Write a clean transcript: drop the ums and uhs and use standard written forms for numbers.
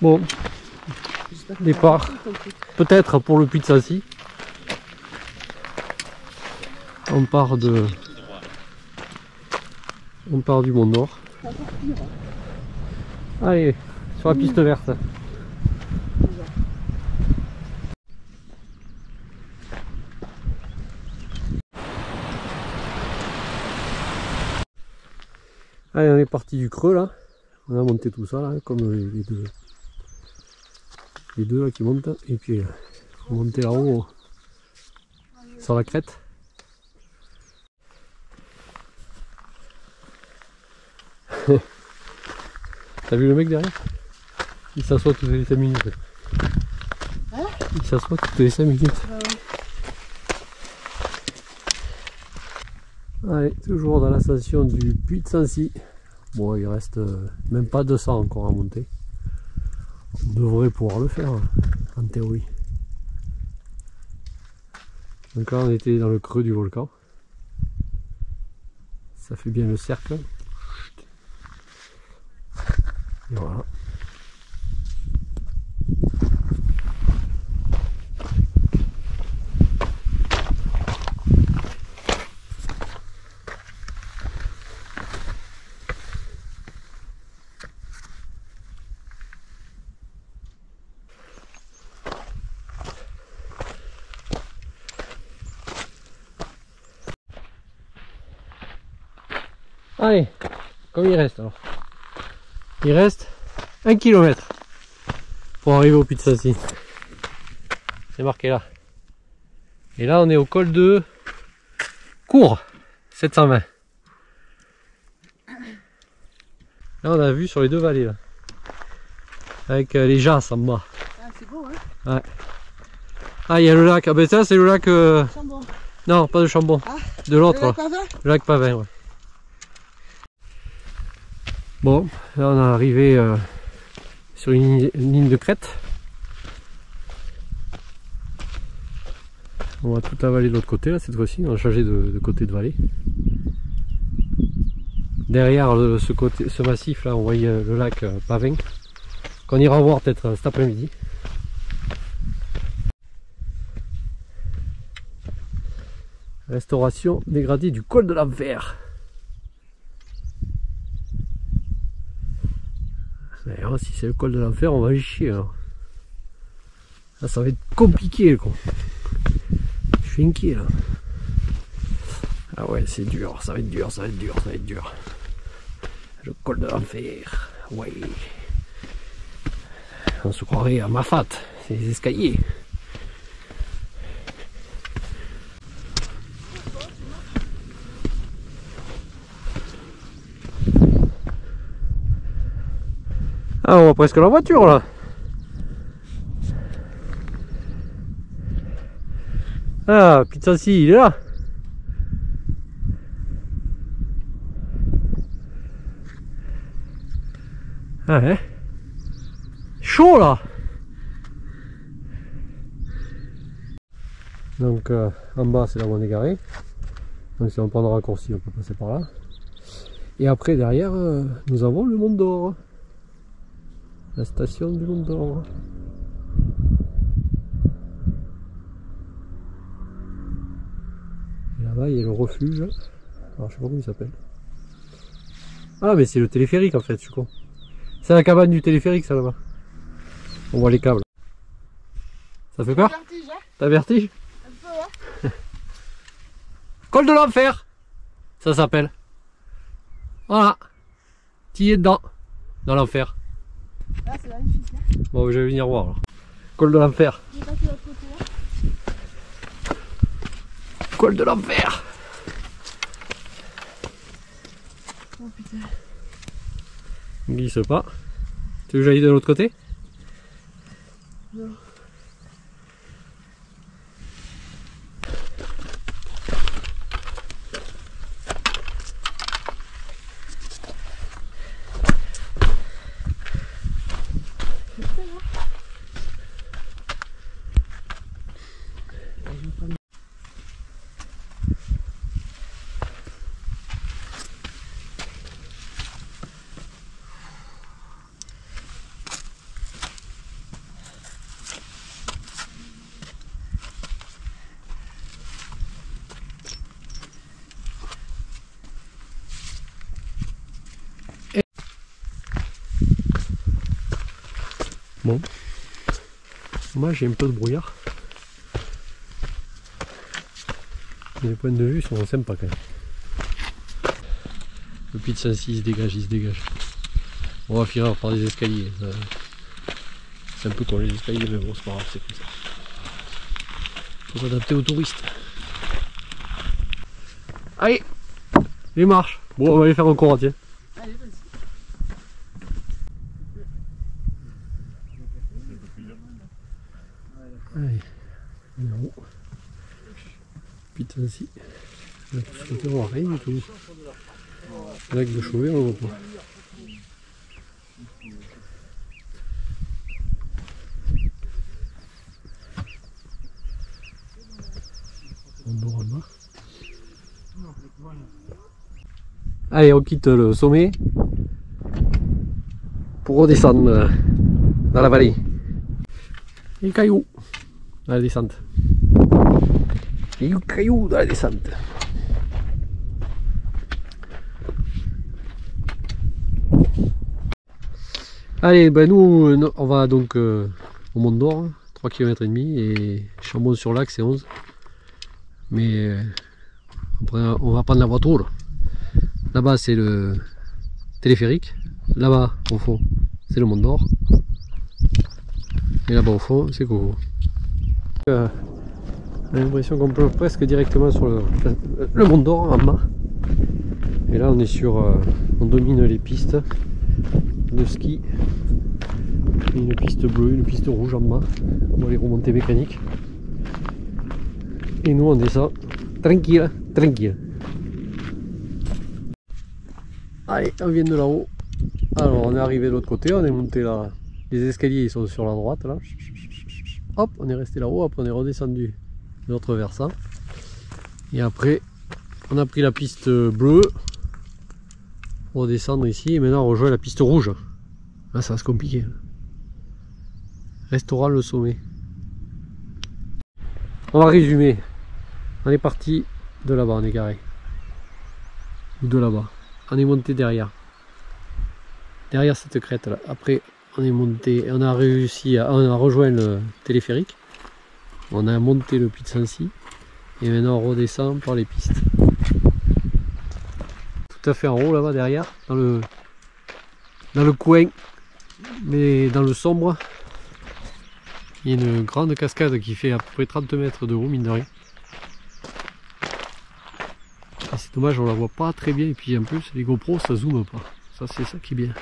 Bon, départ, peut-être pour le Puy de Sancy. On part du Mont Nord. Allez, sur la piste verte. Allez, on est parti du creux là. On a monté tout ça là, comme les deux là qui montent. Et puis on va monter là-haut sur la crête. T'as vu le mec derrière? Il s'assoit toutes les 5 minutes. Hein? Il s'assoit toutes les 5 minutes. Allez, toujours dans la station du Puy de Sancy. Bon, il reste même pas 200 encore à monter. On devrait pouvoir le faire, en théorie. Donc là, on était dans le creux du volcan. Ça fait bien le cercle. Et voilà. Allez, combien il reste alors? Il reste 1 km pour arriver au Puy de Sancy. C'est marqué là. Et là on est au col de Cours 720. Là on a vu sur les deux vallées là. Avec les jasses en bas. Ah c'est beau hein. Ouais. Ah il y a le lac. Ah ben ça c'est le lac Chambon. Non pas de Chambon. Ah, de l'autre là. Pavin. Le lac Pavin ouais. Bon, là on est arrivé sur une ligne de crête. On va tout avaler de l'autre côté là cette fois-ci, on va changer de côté de vallée. Derrière ce massif là on voyait le lac Pavin, qu'on ira voir peut-être cet après-midi. Restauration dégradée du col de l'Enfer. Alors, si c'est le col de l'Enfer, on va y chier alors. Là, ça va être compliqué quoi. Je suis inquiet là. Ah ouais, c'est dur, ça va être dur, ça va être dur, ça va être dur. Le col de l'Enfer, ouais. On se croirait à Mafat, c'est les escaliers. Ah, on voit presque la voiture là. Ah, Puy de Sancy, il est là. Ah ouais. Chaud là. Donc en bas c'est là où on est garé. Donc si on prend le raccourci on peut passer par là. Et après derrière nous avons le Mont d'Or. La station du Mont d'Or. Et là-bas il y a le refuge. Alors je sais pas comment il s'appelle. Ah mais c'est le téléphérique en fait, je suis con. C'est la cabane du téléphérique ça là-bas. On voit les câbles. Ça fait peur? T'as vertige? Un peu, ouais. Col de l'Enfer, ça s'appelle. Voilà. Tu y es dedans. Dans l'enfer. Ah, c'est magnifique. Hein. Bon, je vais venir voir alors. Col de l'Enfer. Je vais passer de l'autre côté. Hein. Col de l'Enfer. Oh putain. Ne glisse pas. Tu veux que j'aille de l'autre côté? Non. Bon. Moi j'ai un peu de brouillard. Les points de vue sont sympas quand même. Le puits de Sancy il se dégage, il se dégage. On va finir par des escaliers. C'est un peu comme les escaliers, mais bon c'est pas grave, c'est comme ça. Faut s'adapter aux touristes. Allez, les marches. Bon, on va aller faire un courant, tiens. Allez, vas-y. Allez, on est haut. Putain, si. Là, tout ce côté, on voit rien du tout. Lac de Chauvet, on voit pas. On dort en bas. Allez, on quitte le sommet pour redescendre dans la vallée. Les cailloux dans la descente. Les cailloux dans la descente. Allez, ben nous on va donc au Mont d'Or, 3 km et demi, et Chambon-sur-Lac c'est 11. Mais après on va prendre la voiture. Là-bas c'est le téléphérique, là-bas au fond c'est le Mont d'Or, et là-bas au fond c'est Coco. On a l'impression qu'on peut presque directement sur le Mont d'Or en bas. Et là on est sur, on domine les pistes de ski. Une piste bleue, une piste rouge en bas. On va les remonter mécaniques. Et nous on descend tranquille, tranquille. Allez, on vient de là-haut. Alors on est arrivé de l'autre côté, on est monté là. Les escaliers ils sont sur la droite là. Hop, on est resté là-haut, après on est redescendu de l'autre versant. Et après on a pris la piste bleue pour redescendre ici. Et maintenant on rejoint la piste rouge. Là ça va se compliquer. Restaurant Le Sommet. On va résumer. On est parti de là-bas, on est garé. Ou de là-bas. On est monté derrière. Derrière cette crête là. Après on est monté, on a réussi à, on a rejoint le téléphérique. On a monté le puits de Sancy. Et maintenant on redescend par les pistes. Tout à fait en haut là-bas derrière, dans le coin, mais dans le sombre. Il y a une grande cascade qui fait à peu près 30 mètres de haut, mine de rien. C'est dommage, on la voit pas très bien, et puis en plus les GoPro ça zoome pas. Ça c'est ça qui est bien.